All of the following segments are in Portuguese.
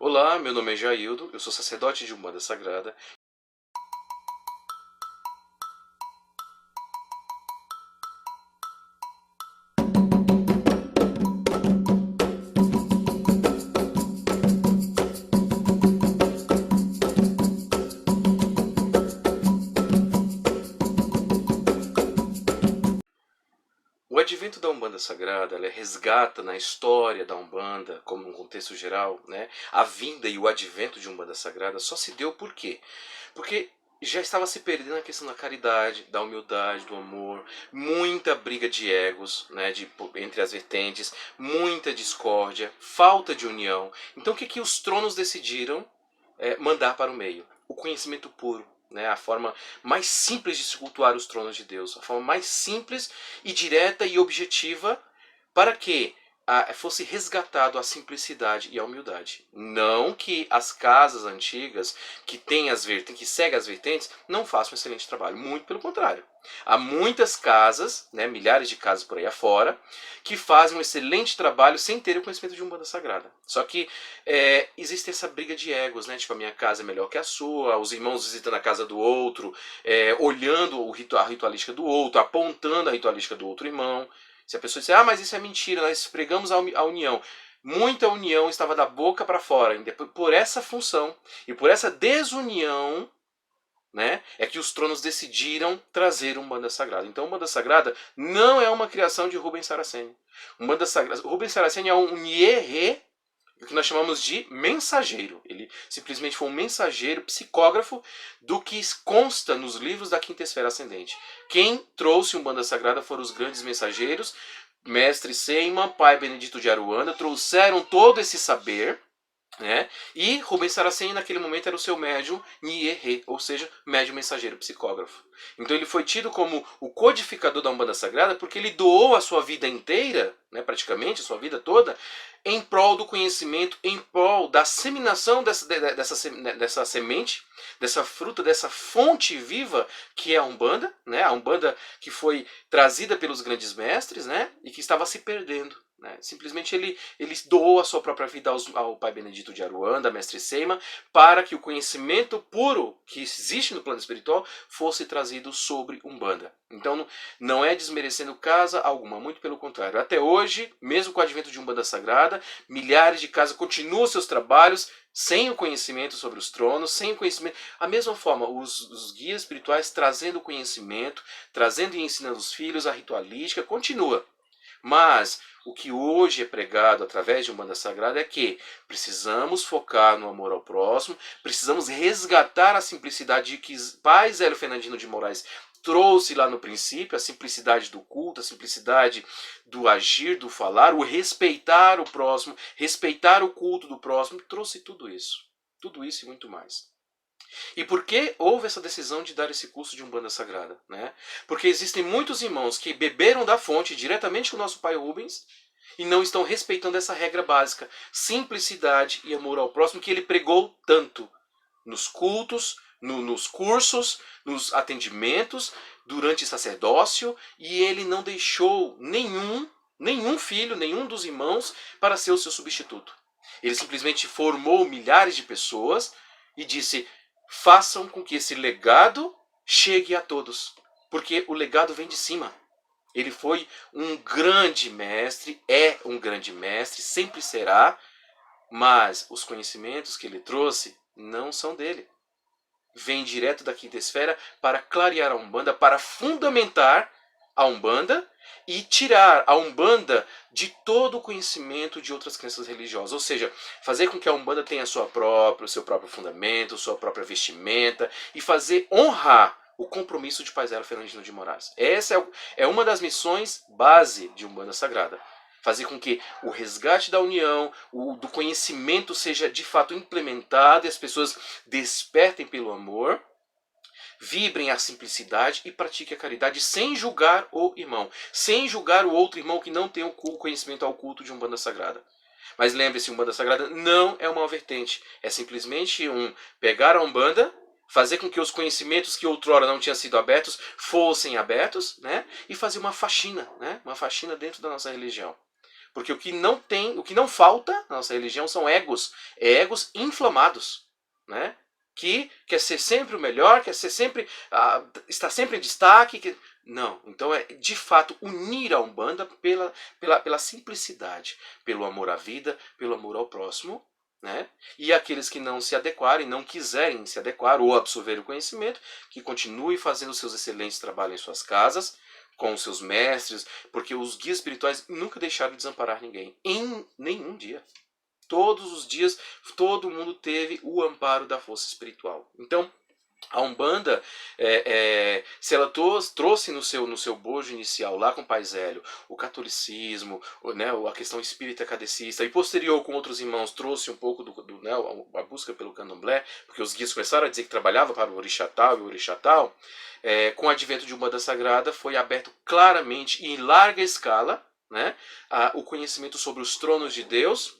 Olá, meu nome é Jaildo, eu sou sacerdote de Umbanda Sagrada. O advento da Umbanda Sagrada, ela resgata na história da Umbanda, como num contexto geral, né? A vinda e o advento de Umbanda Sagrada só se deu por quê? Porque já estava se perdendo a questão da caridade, da humildade, do amor, muita briga de egos, né, entre as vertentes, muita discórdia, falta de união. Então o que, que os tronos decidiram mandar para o meio? O conhecimento puro. Né, a forma mais simples de se cultuar os tronos de Deus, a forma mais simples e direta e objetiva para que fosse resgatado a simplicidade e a humildade. Não que as casas antigas que têm as vertentes, que seguem as vertentes, não façam um excelente trabalho. Muito pelo contrário. Há muitas casas, né, milhares de casas por aí afora, que fazem um excelente trabalho sem ter o conhecimento de Umbanda Sagrada. Só que existe essa briga de egos, né? Tipo, a minha casa é melhor que a sua, os irmãos visitando a casa do outro, olhando a ritualística do outro, apontando a ritualística do outro irmão. Se a pessoa disser, mas isso é mentira, nós pregamos a união. Muita união estava da boca para fora. Por essa função e por essa desunião, né, é que os tronos decidiram trazer Umbanda Sagrada. Então, Umbanda Sagrada não é uma criação de Rubens Saraceni. Umbanda Sagrada, Rubens Saraceni é um Nierê, o que nós chamamos de mensageiro. Ele simplesmente foi um mensageiro, psicógrafo do que consta nos livros da Quinta Esfera Ascendente. Quem trouxe Umbanda Sagrada foram os grandes mensageiros, Mestre Seima, Pai Benedito de Aruanda, trouxeram todo esse saber, né? E Rubens Saraceni naquele momento era o seu médium Nierê, ou seja, médium mensageiro psicógrafo. Então ele foi tido como o codificador da Umbanda Sagrada porque ele doou a sua vida inteira, né, praticamente a sua vida toda, em prol do conhecimento, em prol da disseminação dessa semente, dessa fruta, dessa fonte viva que é a Umbanda, né? A Umbanda que foi trazida pelos grandes mestres, né? E que estava se perdendo. Né? Simplesmente ele doou a sua própria vida ao Pai Benedito de Aruanda, Mestre Seima, para que o conhecimento puro que existe no plano espiritual fosse trazido sobre Umbanda. Então não é desmerecendo casa alguma, muito pelo contrário. Até hoje, mesmo com o advento de Umbanda Sagrada, milhares de casas continuam seus trabalhos sem o conhecimento sobre os tronos, sem o conhecimento. A mesma forma, os guias espirituais trazendo o conhecimento, trazendo e ensinando os filhos, a ritualística, continua. Mas o que hoje é pregado através de Umbanda Sagrada é que precisamos focar no amor ao próximo, precisamos resgatar a simplicidade que Pai Zélio Fernandino de Moraes trouxe lá no princípio, a simplicidade do culto, a simplicidade do agir, do falar, o respeitar o próximo, respeitar o culto do próximo, trouxe tudo isso. Tudo isso e muito mais. E por que houve essa decisão de dar esse curso de Umbanda Sagrada? Né? Porque existem muitos irmãos que beberam da fonte diretamente com o nosso pai Rubens e não estão respeitando essa regra básica, simplicidade e amor ao próximo, que ele pregou tanto nos cultos, nos cursos, nos atendimentos, durante o sacerdócio, e ele não deixou nenhum filho, nenhum dos irmãos para ser o seu substituto. Ele simplesmente formou milhares de pessoas e disse: façam com que esse legado chegue a todos, porque o legado vem de cima. Ele foi um grande mestre, é um grande mestre, sempre será, mas os conhecimentos que ele trouxe não são dele. Vem direto da quinta esfera para clarear a Umbanda, para fundamentar a Umbanda e tirar a Umbanda de todo o conhecimento de outras crenças religiosas. Ou seja, fazer com que a Umbanda tenha o seu próprio fundamento, sua própria vestimenta e fazer honrar o compromisso de Pai Zélio Fernandino de Moraes. Essa é uma das missões base de Umbanda Sagrada. Fazer com que o resgate da união, do conhecimento seja de fato implementado e as pessoas despertem pelo amor, vibrem a simplicidade e pratiquem a caridade sem julgar o irmão, sem julgar o outro irmão que não tem o conhecimento ao culto de Umbanda Sagrada. Mas lembre-se, Umbanda Sagrada não é uma vertente, é simplesmente pegar a Umbanda, fazer com que os conhecimentos que outrora não tinham sido abertos fossem abertos, né? E fazer uma faxina, né? Uma faxina dentro da nossa religião. Porque o que não falta na nossa religião são egos inflamados, né? Que quer ser sempre o melhor, quer ser sempre, está sempre em destaque. Não, então é de fato unir a Umbanda pela simplicidade, pelo amor à vida, pelo amor ao próximo, né? E aqueles que não se adequarem, não quiserem se adequar ou absorver o conhecimento, que continuem fazendo seus excelentes trabalhos em suas casas, com os seus mestres, porque os guias espirituais nunca deixaram de desamparar ninguém, em nenhum dia. Todos os dias, todo mundo teve o amparo da força espiritual. Então, a Umbanda, se ela trouxe no seu bojo inicial, lá com o Pai Zélio, o catolicismo, né, a questão espírita cadecista, e posterior com outros irmãos trouxe um pouco né, a busca pelo candomblé, porque os guias começaram a dizer que trabalhava para o orixá tal e o orixá tal, com o advento de Umbanda Sagrada foi aberto claramente e em larga escala, né, o conhecimento sobre os tronos de Deus,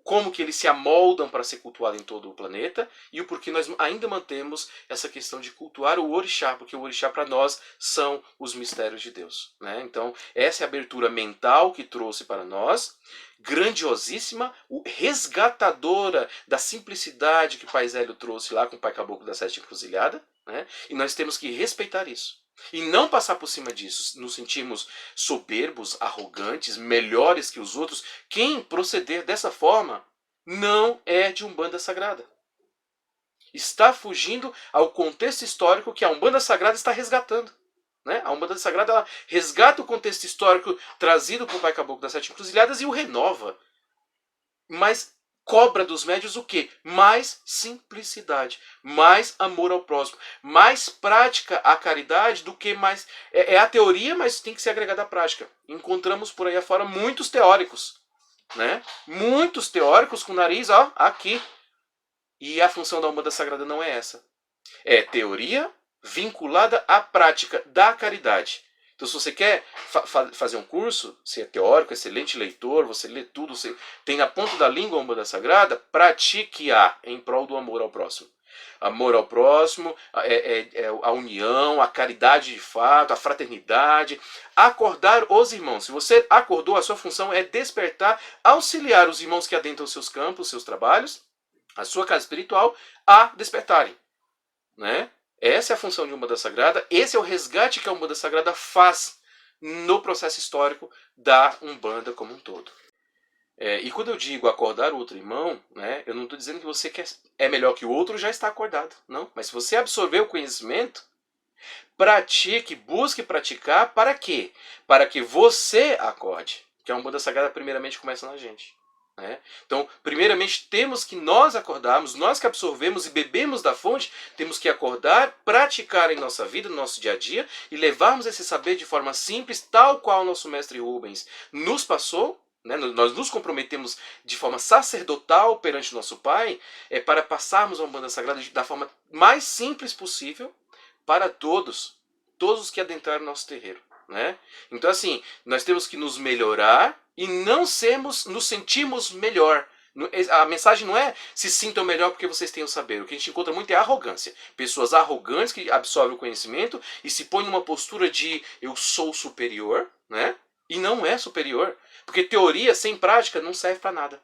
como que eles se amoldam para ser cultuados em todo o planeta e o porquê nós ainda mantemos essa questão de cultuar o orixá, porque o orixá para nós são os mistérios de Deus, né? Então essa é a abertura mental que trouxe para nós, grandiosíssima, resgatadora da simplicidade que Pai Zélio trouxe lá com o Pai Caboclo da Sete Encruzilhada, né? E nós temos que respeitar isso. E não passar por cima disso, nos sentirmos soberbos, arrogantes, melhores que os outros. Quem proceder dessa forma não é de Umbanda Sagrada. Está fugindo ao contexto histórico que a Umbanda Sagrada está resgatando. Né? A Umbanda Sagrada ela resgata o contexto histórico trazido por Pai Caboclo das Sete Encruzilhadas e o renova. Mas cobra dos médios o quê? Mais simplicidade, mais amor ao próximo, mais prática à caridade do que mais... É a teoria, mas tem que ser agregada à prática. Encontramos por aí afora muitos teóricos, né? Muitos teóricos com o nariz, ó, aqui. E a função da Umbanda Sagrada não é essa. É teoria vinculada à prática da caridade. Então, se você quer fazer um curso, você é teórico, excelente leitor, você lê tudo, você tem na ponta da língua a Umbanda Sagrada, pratique-a em prol do amor ao próximo. Amor ao próximo, a união, a caridade de fato, a fraternidade, acordar os irmãos. Se você acordou, a sua função é despertar, auxiliar os irmãos que adentram os seus campos, seus trabalhos, a sua casa espiritual, a despertarem. Né? Essa é a função de Umbanda Sagrada, esse é o resgate que a Umbanda Sagrada faz no processo histórico da Umbanda como um todo. E quando eu digo acordar o outro irmão, né, eu não estou dizendo que você é melhor que o outro já está acordado, não. Mas se você absorver o conhecimento, pratique, busque praticar, para quê? Para que você acorde. Que a Umbanda Sagrada primeiramente começa na gente. Né? Então, primeiramente, temos que nós acordarmos, nós que absorvemos e bebemos da fonte, temos que acordar, praticar em nossa vida, no nosso dia a dia, e levarmos esse saber de forma simples, tal qual o nosso mestre Rubens nos passou. Né? Nós nos comprometemos de forma sacerdotal perante nosso Pai, para passarmos a Umbanda Sagrada da forma mais simples possível para todos os que adentraram nosso terreiro. Né? Então, assim, nós temos que nos melhorar e não nos sentimos melhor. A mensagem não é se sintam melhor porque vocês têm o saber. O que a gente encontra muito é arrogância. Pessoas arrogantes que absorvem o conhecimento e se põem numa postura de eu sou superior, né? E não é superior. Porque teoria sem prática não serve para nada.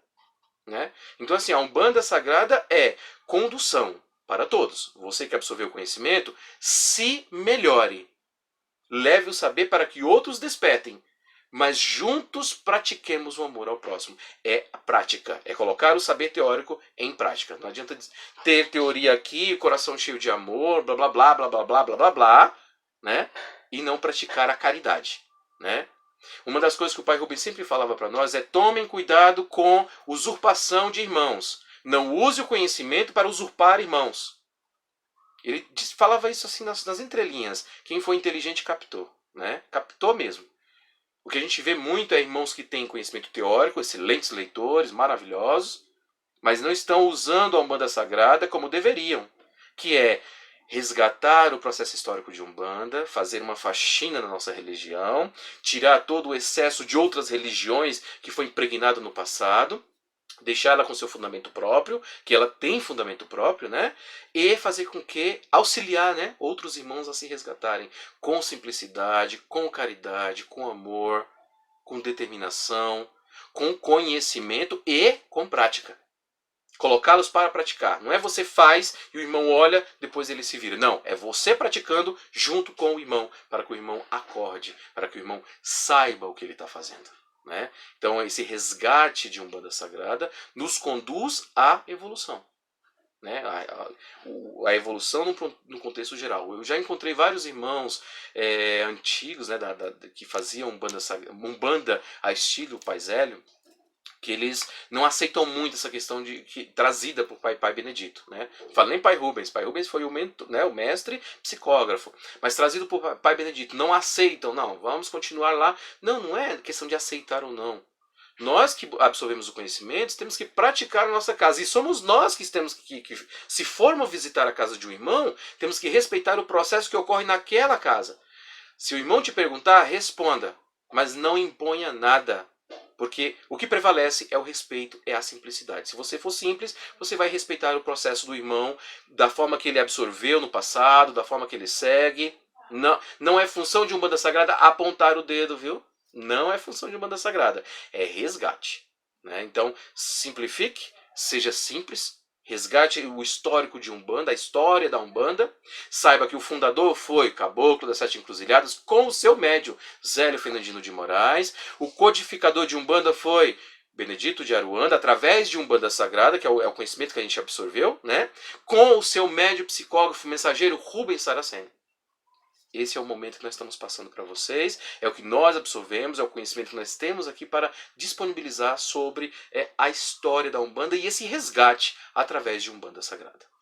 Né? Então, assim, a Umbanda Sagrada é condução para todos. Você que absorveu o conhecimento, se melhore. Leve o saber para que outros despertem. Mas juntos pratiquemos o amor ao próximo. É a prática, é colocar o saber teórico em prática. Não adianta ter teoria aqui, coração cheio de amor, blá blá blá blá blá blá blá blá blá, né? E não praticar a caridade, né? Uma das coisas que o Pai Rubens sempre falava para nós é tomem cuidado com usurpação de irmãos. Não use o conhecimento para usurpar irmãos. Ele falava isso assim nas entrelinhas. Quem foi inteligente captou, né? Captou mesmo. O que a gente vê muito é irmãos que têm conhecimento teórico, excelentes leitores, maravilhosos, mas não estão usando a Umbanda Sagrada como deveriam, que é resgatar o processo histórico de Umbanda, fazer uma faxina na nossa religião, tirar todo o excesso de outras religiões que foi impregnado no passado, deixar ela com seu fundamento próprio, que ela tem fundamento próprio, né? E fazer com que auxiliar, né, outros irmãos a se resgatarem com simplicidade, com caridade, com amor, com determinação, com conhecimento e com prática. Colocá-los para praticar. Não é você faz e o irmão olha, depois ele se vira. Não, é você praticando junto com o irmão, para que o irmão acorde, para que o irmão saiba o que ele está fazendo. Né? Então esse resgate de Umbanda Sagrada nos conduz à evolução. Né? A evolução no contexto geral. Eu já encontrei vários irmãos antigos, né, que faziam Umbanda a estilo Pai Zélio, que eles não aceitam muito essa questão trazida por Pai Benedito. Né? Não falo nem Pai Rubens. Pai Rubens foi o mestre psicógrafo. Mas trazido por Pai Benedito. Não aceitam. Não, vamos continuar lá. Não, não é questão de aceitar ou não. Nós que absorvemos o conhecimento, temos que praticar na nossa casa. E somos nós que temos que se formos visitar a casa de um irmão, temos que respeitar o processo que ocorre naquela casa. Se o irmão te perguntar, responda. Mas não imponha nada. Porque o que prevalece é o respeito, é a simplicidade. Se você for simples, você vai respeitar o processo do irmão, da forma que ele absorveu no passado, da forma que ele segue. Não é função de Umbanda Sagrada apontar o dedo, viu? Não é função de Umbanda Sagrada. É resgate. Né? Então, simplifique, seja simples, resgate o histórico de Umbanda, a história da Umbanda. Saiba que o fundador foi Caboclo das Sete Encruzilhadas com o seu médium, Zélio Fernandino de Moraes. O codificador de Umbanda foi Benedito de Aruanda, através de Umbanda Sagrada, que é o conhecimento que a gente absorveu, né? Com o seu médium psicógrafo mensageiro Rubens Saraceni. Esse é o momento que nós estamos passando para vocês, é o que nós absorvemos, é o conhecimento que nós temos aqui para disponibilizar sobre a história da Umbanda e esse resgate através de Umbanda Sagrada.